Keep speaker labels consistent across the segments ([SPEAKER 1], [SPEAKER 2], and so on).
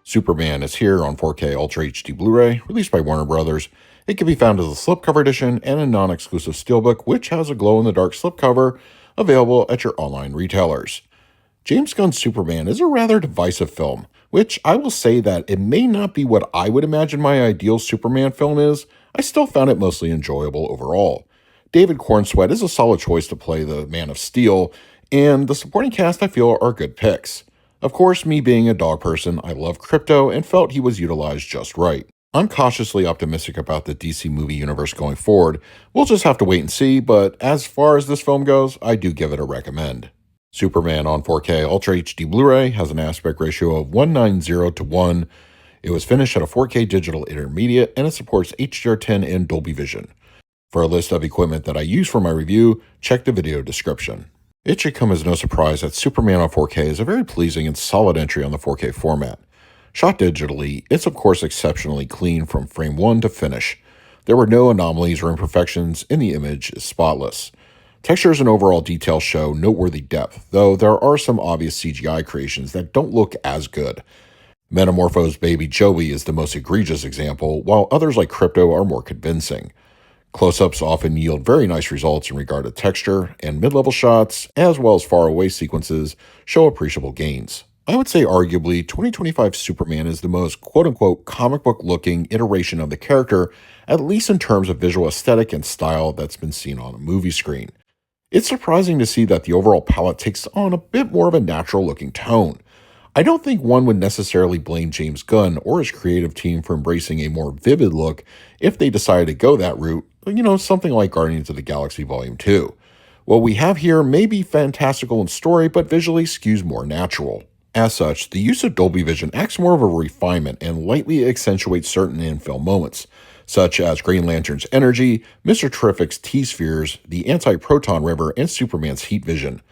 [SPEAKER 1] Superman is here on 4K Ultra HD Blu-ray, released by Warner Brothers. It can be found as a slipcover edition and a non-exclusive steelbook, which has a glow-in-the-dark slipcover available at your online retailers. James Gunn's Superman is a rather divisive film, which I will say that it may not be what I would imagine my ideal Superman film is. I still found it mostly enjoyable overall. David Cornsweet is a solid choice to play the Man of Steel, and the supporting cast I feel are good picks. Of course, me being a dog person, I love Crypto and felt he was utilized just right. I'm cautiously optimistic about the DC movie universe going forward. We'll just have to wait and see, but as far as this film goes, I do give it a recommend. Superman on 4K Ultra HD Blu-ray has an aspect ratio of 190:1. It was finished at a 4K digital intermediate, and it supports HDR10 and Dolby Vision. For a list of equipment that I use for my review, check the video description. It should come as no surprise that Superman on 4K is a very pleasing and solid entry on the 4K format. Shot digitally, it's of course exceptionally clean from frame 1 to finish. There were no anomalies or imperfections, and the image is spotless. Textures and overall details show noteworthy depth, though there are some obvious CGI creations that don't look as good. Metamorpho's baby Joey is the most egregious example, while others like Crypto are more convincing. Close-ups often yield very nice results in regard to texture, and mid-level shots, as well as far-away sequences, show appreciable gains. I would say arguably 2025 Superman is the most quote-unquote comic book-looking iteration of the character, at least in terms of visual aesthetic and style that's been seen on a movie screen. It's surprising to see that the overall palette takes on a bit more of a natural-looking tone. I don't think one would necessarily blame James Gunn or his creative team for embracing a more vivid look if they decided to go that route, something like Guardians of the Galaxy Volume 2. What we have here may be fantastical in story, but visually skews more natural. As such, the use of Dolby Vision acts more of a refinement and lightly accentuates certain in-film moments, such as Green Lantern's energy, Mr. Terrific's T-spheres, the anti-proton river, and Superman's heat vision.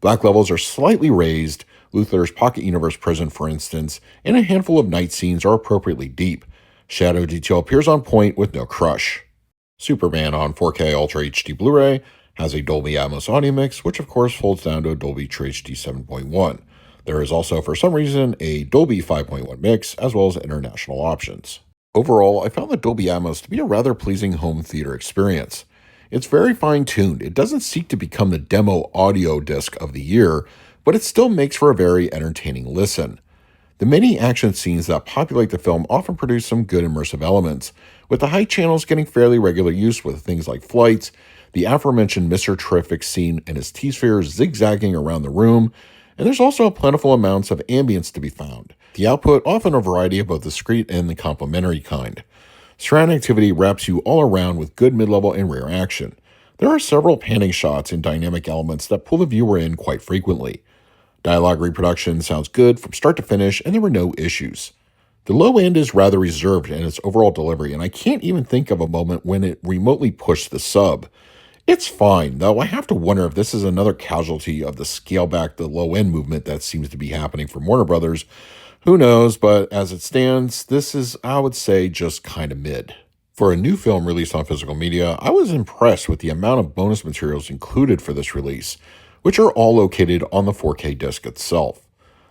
[SPEAKER 1] Black levels are slightly raised, Luthor's Pocket Universe prison, for instance, and a handful of night scenes are appropriately deep. Shadow detail appears on point with no crush. Superman on 4K Ultra HD Blu-ray has a Dolby Atmos audio mix, which of course folds down to a Dolby True HD 7.1. There is also, for some reason, a Dolby 5.1 mix, as well as international options. Overall, I found the Dolby Atmos to be a rather pleasing home theater experience. It's very fine-tuned. It doesn't seek to become the demo audio disc of the year, but it still makes for a very entertaining listen. The many action scenes that populate the film often produce some good immersive elements, with the high channels getting fairly regular use with things like flights, the aforementioned Mr. Terrific scene and his T-sphere zigzagging around the room, and there's also plentiful amounts of ambience to be found. The output often a variety of both discrete and the complementary kind. Surround activity wraps you all around with good mid-level and rear action. There are several panning shots and dynamic elements that pull the viewer in quite frequently. Dialogue reproduction sounds good from start to finish, and there were no issues. The low end is rather reserved in its overall delivery, and I can't even think of a moment when it remotely pushed the sub. It's fine, though I have to wonder if this is another casualty of the scale back the low end movement that seems to be happening from Warner Brothers. Who knows, but as it stands, this is, I would say, just kind of mid. For a new film released on physical media, I was impressed with the amount of bonus materials included for this release, which are all located on the 4K disc itself.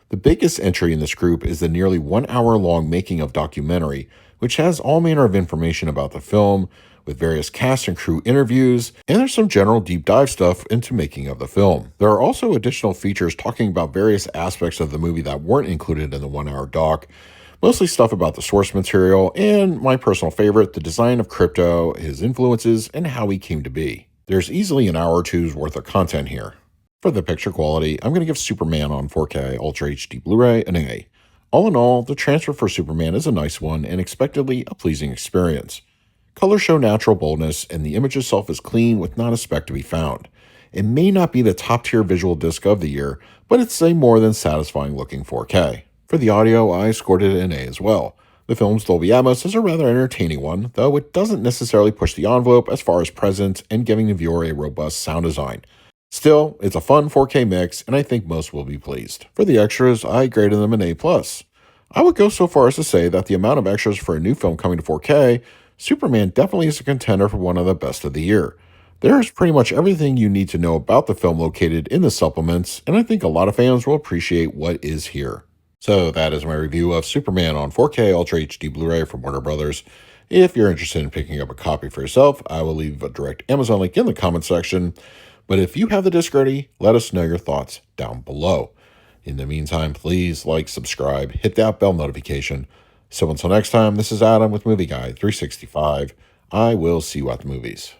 [SPEAKER 1] The biggest entry in this group is the nearly 1 hour long making of documentary, which has all manner of information about the film, with various cast and crew interviews, and there's some general deep dive stuff into making of the film. There are also additional features talking about various aspects of the movie that weren't included in the 1 hour doc, mostly stuff about the source material, and my personal favorite, the design of Crypto, his influences, and how he came to be. There's easily an hour or two's worth of content here. For the picture quality, I'm going to give Superman on 4K Ultra HD Blu-ray an A. All in all, the transfer for Superman is a nice one and expectedly a pleasing experience. Colors show natural boldness, and the image itself is clean with not a speck to be found. It may not be the top-tier visual disc of the year, but it's a more than satisfying looking 4K. For the audio, I scored it an A as well. The film's Dolby Atmos is a rather entertaining one, though it doesn't necessarily push the envelope as far as presence and giving the viewer a robust sound design. Still, it's a fun 4K mix, and I think most will be pleased. For the extras, I graded them an A+. I would go so far as to say that the amount of extras for a new film coming to 4K, Superman definitely is a contender for one of the best of the year. There's pretty much everything you need to know about the film located in the supplements, and I think a lot of fans will appreciate what is here. So that is my review of Superman on 4K Ultra HD Blu-ray from Warner Brothers. If you're interested in picking up a copy for yourself, I will leave a direct Amazon link in the comment section. But if you have the disc ready, let us know your thoughts down below. In the meantime, please like, subscribe, hit that bell notification. So until next time, this is Adam with Movie Guide 365. I will see you at the movies.